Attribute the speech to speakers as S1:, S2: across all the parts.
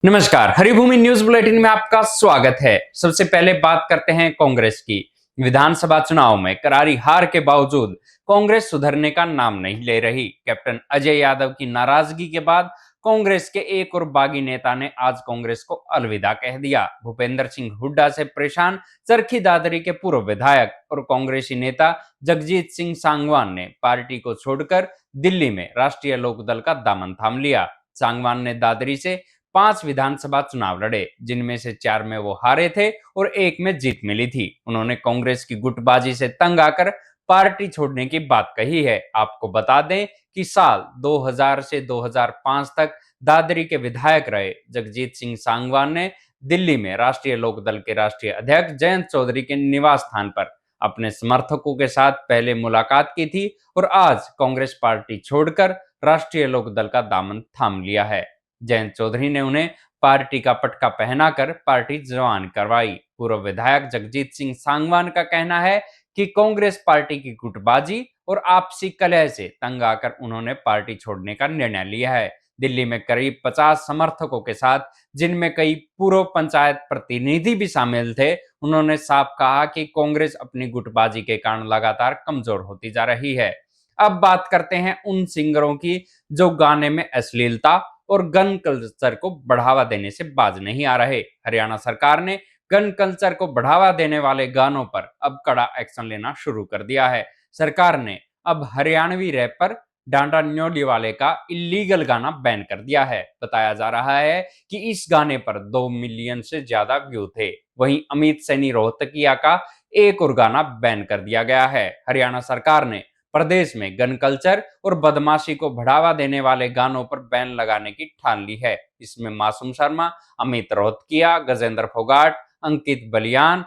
S1: नमस्कार, Haribhoomi news bulletin में आपका स्वागत है। सबसे पहले बात करते हैं कांग्रेस की। विधानसभा चुनाव में करारी हार के बावजूद कांग्रेस सुधरने का नाम नहीं ले रही। कैप्टन अजय यादव की नाराजगी के बाद कांग्रेस के एक और बागी नेता ने आज कांग्रेस को अलविदा कह दिया। भूपेंद्र सिंह हुड्डा से परेशान चरखी दादरी के पूर्व विधायक और कांग्रेसी नेता जगजीत सिंह सांगवान ने पार्टी को छोड़कर दिल्ली में राष्ट्रीय लोकदल का दामन थाम लिया। सांगवान ने दादरी से 5 विधानसभा चुनाव लड़े, जिनमें से 4 में वो हारे थे और 1 में जीत मिली थी। उन्होंने कांग्रेस की गुटबाजी से तंग आकर पार्टी छोड़ने की बात कही है। आपको बता दें कि साल 2000 से 2005 तक दादरी के विधायक रहे जगजीत सिंह सांगवान ने दिल्ली में राष्ट्रीय लोकदल के राष्ट्रीय अध्यक्ष जयंत चौधरी के निवास स्थान पर अपने समर्थकों के साथ पहले मुलाकात की थी और आज कांग्रेस पार्टी छोड़कर राष्ट्रीय लोकदल का दामन थाम लिया है। जयंत चौधरी ने उन्हें पार्टी का पटका पहनाकर पार्टी ज्वाइन करवाई। पूर्व विधायक जगजीत सिंह सांगवान का कहना है कि कांग्रेस पार्टी की गुटबाजी और आपसी कलह से तंग आकर उन्होंने पार्टी छोड़ने का निर्णय लिया है। दिल्ली में करीब 50 समर्थकों के साथ, जिनमें कई पूर्व पंचायत प्रतिनिधि भी शामिल थे, उन्होंने साफ कहा कि कांग्रेस अपनी गुटबाजी के कारण लगातार कमजोर होती जा रही है। अब बात करते हैं उन सिंगरों की जो गाने में अश्लीलता और गन कल्चर को बढ़ावा देने से बाज नहीं आ रहे। हरियाणा सरकार ने गन कल्चर को बढ़ावा देने वाले गानों पर अब कड़ा एक्शन लेना शुरू कर दिया है। सरकार ने अब हरियाणवी रैपर डांडा न्योलीवाले का इलीगल गाना बैन कर दिया है। बताया जा रहा है कि इस गाने पर 2 मिलियन से ज्यादा व्यू थे। वहीं अमित सैनी रोहतकिया का एक और गाना बैन कर दिया गया है। हरियाणा सरकार ने प्रदेश में गन कल्चर और बदमाशी को बढ़ावा देने वाले गानों पर बैन लगाने की ठान ली है। इसमें मासूम शर्मा, अमित रोहतकिया, गजेंद्र फोगाट, अंकित बलियान,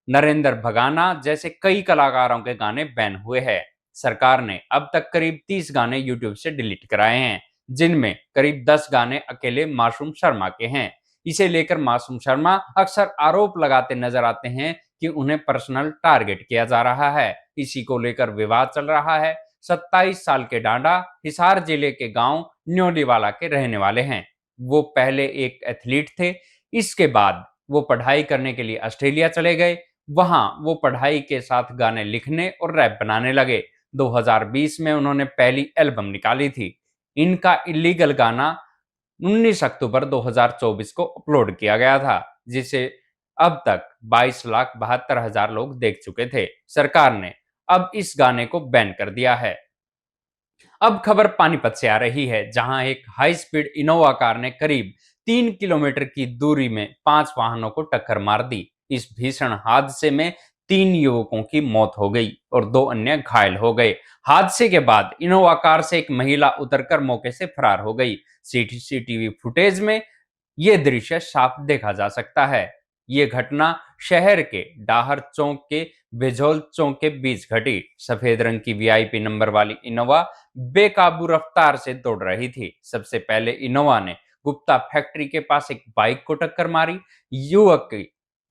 S1: नरेंद्र भगाना जैसे कई कलाकारों के गाने बैन हुए हैं। सरकार ने अब तक करीब 30 गाने यूट्यूब से डिलीट कराए हैं, जिनमें करीब 10 गाने अकेले मासूम शर्मा के हैं। इसे लेकर मासूम शर्मा अक्सर आरोप लगाते नजर आते हैं कि उन्हें पर्सनल टारगेट किया जा रहा है। इसी को लेकर विवाद चल रहा है। 27 साल के डांडा हिसार जिले के गांव न्योलीवाला के रहने वाले हैं। वो पहले एक एथलीट थे। इसके बाद वो पढ़ाई करने के लिए ऑस्ट्रेलिया चले गए। वहां वो पढ़ाई के साथ गाने लिखने और रैप बनाने लगे। 2020 में उन्होंने पहली एल्बम निकाली थी। इनका इलीगल गाना 19 अक्टूबर 2024 को अपलोड किया गया था, जिसे अब तक 22,72,000 लोग देख चुके थे। सरकार ने अब इस गाने को बैन कर दिया है। अब खबर पानीपत से आ रही है, जहां एक हाई स्पीड इनोवा कार ने करीब 3 किलोमीटर की दूरी में 5 वाहनों को टक्कर मार दी। इस भीषण हादसे में 3 युवकों की मौत हो गई और 2 अन्य घायल हो गए। हादसे के बाद इनोवा कार से एक महिला उतरकर मौके से फरार हो गई। सीसीटीवी फुटेज में ये दृश्य साफ देखा जा सकता है। ये घटना शहर के डाहर चौक के बेजोल चौक के बीच घटी। सफेद रंग की वीआईपी नंबर वाली इनोवा बेकाबू रफ्तार से दौड़ रही थी। सबसे पहले इनोवा ने गुप्ता फैक्ट्री के पास एक बाइक को टक्कर मारी। युवक की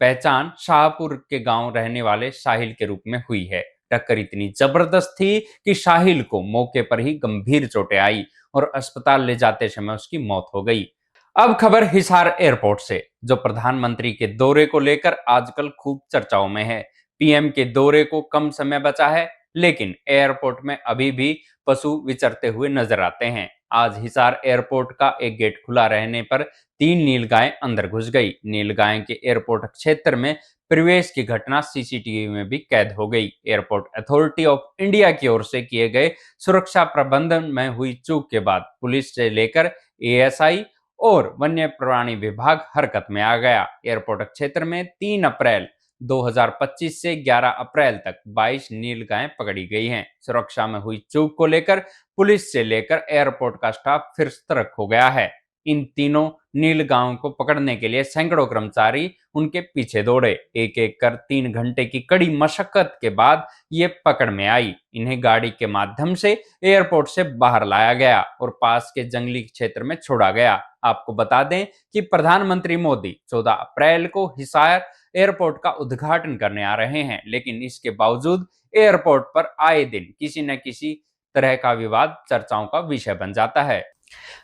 S1: पहचान शाहपुर के गांव रहने वाले साहिल के रूप में हुई है। टक्कर इतनी जबरदस्त थी कि साहिल को मौके पर ही गंभीर चोटें आई और अस्पताल ले जाते समय उसकी मौत हो गई। अब खबर हिसार एयरपोर्ट से, जो प्रधानमंत्री के दौरे को लेकर आजकल खूब चर्चाओं में है। पीएम के दौरे को कम समय बचा है, लेकिन एयरपोर्ट में अभी भी पशु विचरते हुए नजर आते हैं। आज हिसार एयरपोर्ट का एक गेट खुला रहने पर 3 नीलगाय अंदर घुस गई। नीलगाय के एयरपोर्ट क्षेत्र में प्रवेश की घटना सीसीटीवी में भी कैद हो गई। एयरपोर्ट अथॉरिटी ऑफ इंडिया की ओर से किए गए सुरक्षा प्रबंधन में हुई चूक के बाद पुलिस से लेकर एएसआई और वन्य प्राणी विभाग हरकत में आ गया। एयरपोर्ट क्षेत्र में 3 अप्रैल 2025 से 11 अप्रैल तक 22 नीलगायें पकड़ी गई हैं। सुरक्षा में हुई चूक को लेकर पुलिस से लेकर एयरपोर्ट का स्टाफ फिर सतर्क हो गया है। इन तीनों नीलगायों को पकड़ने के लिए सैकड़ों कर्मचारी उनके पीछे दौड़े। एक एक कर 3 घंटे की कड़ी मशक्कत के बाद ये पकड़ में आई। इन्हें गाड़ी के माध्यम से एयरपोर्ट से बाहर लाया गया और पास के जंगली क्षेत्र में छोड़ा गया। आपको बता दें कि प्रधानमंत्री मोदी 14 अप्रैल को हिसार एयरपोर्ट का उद्घाटन करने आ रहे हैं, लेकिन इसके बावजूद एयरपोर्ट पर आए दिन किसी न किसी तरह का विवाद चर्चाओं का विषय बन जाता है।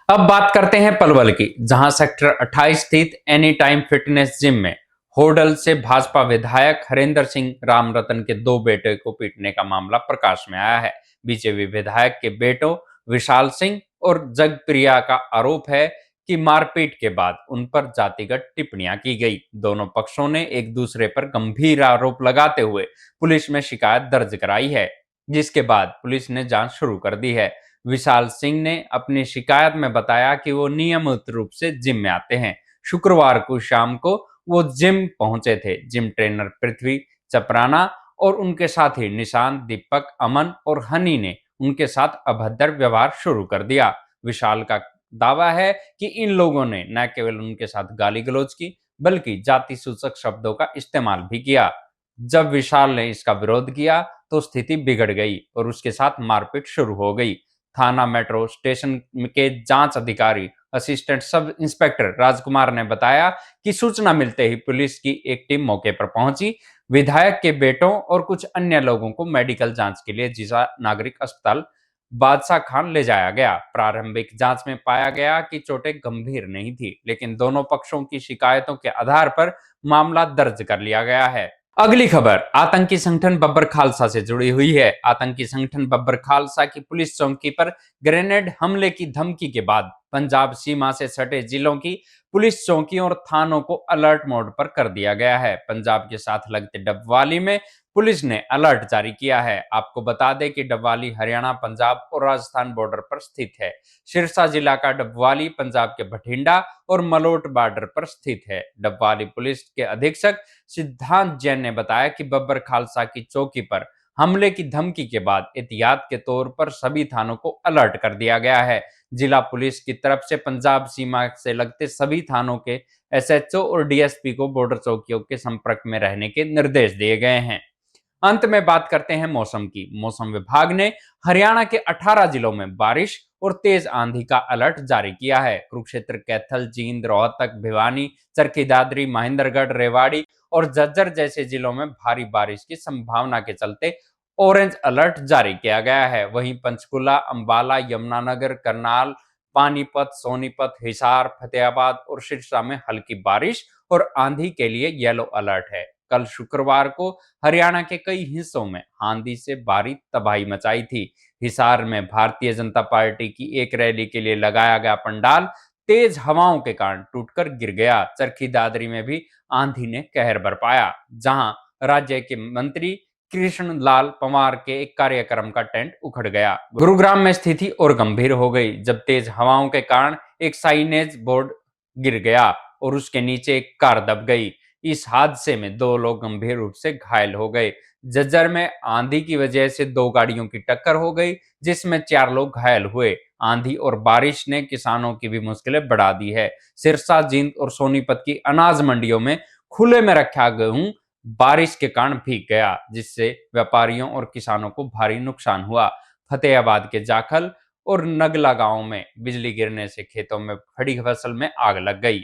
S1: अब बात करते हैं पलवल की, जहां सेक्टर 28 स्थित एनी टाइम फिटनेस जिम में होडल से भाजपा विधायक हरेंद्र सिंह रामरतन के दो बेटे को पीटने का मामला प्रकाश में आया है। बीजेपी विधायक के बेटों विशाल सिंह और जगप्रिया का आरोप है कि मारपीट के बाद उन पर जातिगत टिप्पणियां की गई। दोनों पक्षों ने एक दूसरे पर गंभीर आरोप लगाते हुए पुलिस में शिकायत दर्ज कराई है, जिसके बाद पुलिस ने जांच शुरू कर दी है। विशाल सिंह ने अपनी शिकायत में बताया कि वो नियमित रूप से जिम में आते हैं। शुक्रवार को शाम को वो जिम पहुंचे थे। जिम ट्रेनर पृथ्वी चपराना और उनके साथी निशांत, दीपक, अमन और हनी ने उनके साथ अभद्र व्यवहार शुरू कर दिया। विशाल का दावा है कि इन लोगों ने न केवल उनके साथ गाली गलौज की, बल्कि जाति सूचक शब्दों का इस्तेमाल भी किया। जब विशाल ने इसका विरोध किया तो स्थिति बिगड़ गई और उसके साथ मारपीट शुरू हो गई। थाना मेट्रो स्टेशन के जांच अधिकारी असिस्टेंट सब इंस्पेक्टर राजकुमार ने बताया कि सूचना मिलते ही पुलिस की एक टीम मौके पर पहुंची। विधायक के बेटों और कुछ अन्य लोगों को मेडिकल जांच के लिए जिला नागरिक अस्पताल बादशाह खान ले जाया गया। प्रारंभिक जांच में पाया गया कि चोटें गंभीर नहीं थी, लेकिन दोनों पक्षों की शिकायतों के आधार पर मामला दर्ज कर लिया गया है। अगली खबर आतंकी संगठन बब्बर खालसा से जुड़ी हुई है। आतंकी संगठन बब्बर खालसा की पुलिस चौकी पर ग्रेनेड हमले की धमकी के बाद पंजाब सीमा से सटे जिलों की पुलिस चौकियों और थानों को अलर्ट मोड पर कर दिया गया है। पंजाब के साथ लगते डबवाली में पुलिस ने अलर्ट जारी किया है। आपको बता दें कि डबवाली हरियाणा, पंजाब और राजस्थान बॉर्डर पर स्थित है। सिरसा जिला का डबवाली पंजाब के बठिंडा और मलोट बॉर्डर पर स्थित है। डबवाली पुलिस के अधीक्षक सिद्धांत जैन ने बताया कि बब्बर खालसा की चौकी पर हमले की धमकी के बाद एहतियात के तौर पर सभी थानों को अलर्ट कर दिया गया है। जिला पुलिस की तरफ से पंजाब सीमा से लगते सभी थानों के एसएचओ और डीएसपी को बॉर्डर चौकियों के संपर्क में रहने के निर्देश दिए गए हैं। अंत में बात करते हैं मौसम की। मौसम विभाग ने हरियाणा के 18 जिलों में बारिश और तेज आंधी का अलर्ट जारी किया है। कुरुक्षेत्र, कैथल, जींद, रोहतक, भिवानी, चरखी दादरी, महेंद्रगढ़, रेवाड़ी और झज्जर जैसे जिलों में भारी बारिश की संभावना के चलते ऑरेंज अलर्ट जारी किया गया है। वहीं पंचकुला, अंबाला, यमुनानगर, करनाल, पानीपत, सोनीपत, हिसार, फतेहाबाद और सिरसा में हल्की बारिश और आंधी के लिए येलो अलर्ट है। कल शुक्रवार को हरियाणा के कई हिस्सों में आंधी से भारी तबाही मचाई थी। हिसार में भारतीय जनता पार्टी की एक रैली के लिए लगाया गया पंडाल तेज हवाओं के कारण टूटकर गिर गया। चरखी दादरी में भी आंधी ने कहर बरपाया, जहां राज्य के मंत्री कृष्ण लाल पंवार के एक कार्यक्रम का टेंट उखड़ गया। गुरुग्राम में स्थिति और गंभीर हो गई जब तेज हवाओं के कारण एक साइनेज बोर्ड गिर गया और उसके नीचे एक कार दब गई। इस हादसे में दो लोग गंभीर रूप से घायल हो गए। झज्जर में आंधी की वजह से दो गाड़ियों की टक्कर हो गई, जिसमें 4 लोग घायल हुए। आंधी और बारिश ने किसानों की भी मुश्किलें बढ़ा दी है। सिरसा, जींद और सोनीपत की अनाज मंडियों में खुले में रखा गेहूं बारिश के कारण भीग गया, जिससे व्यापारियों और किसानों को भारी नुकसान हुआ। फतेहाबाद के जाखल और नगला गांव में बिजली गिरने से खेतों में खड़ी फसल में आग लग गई।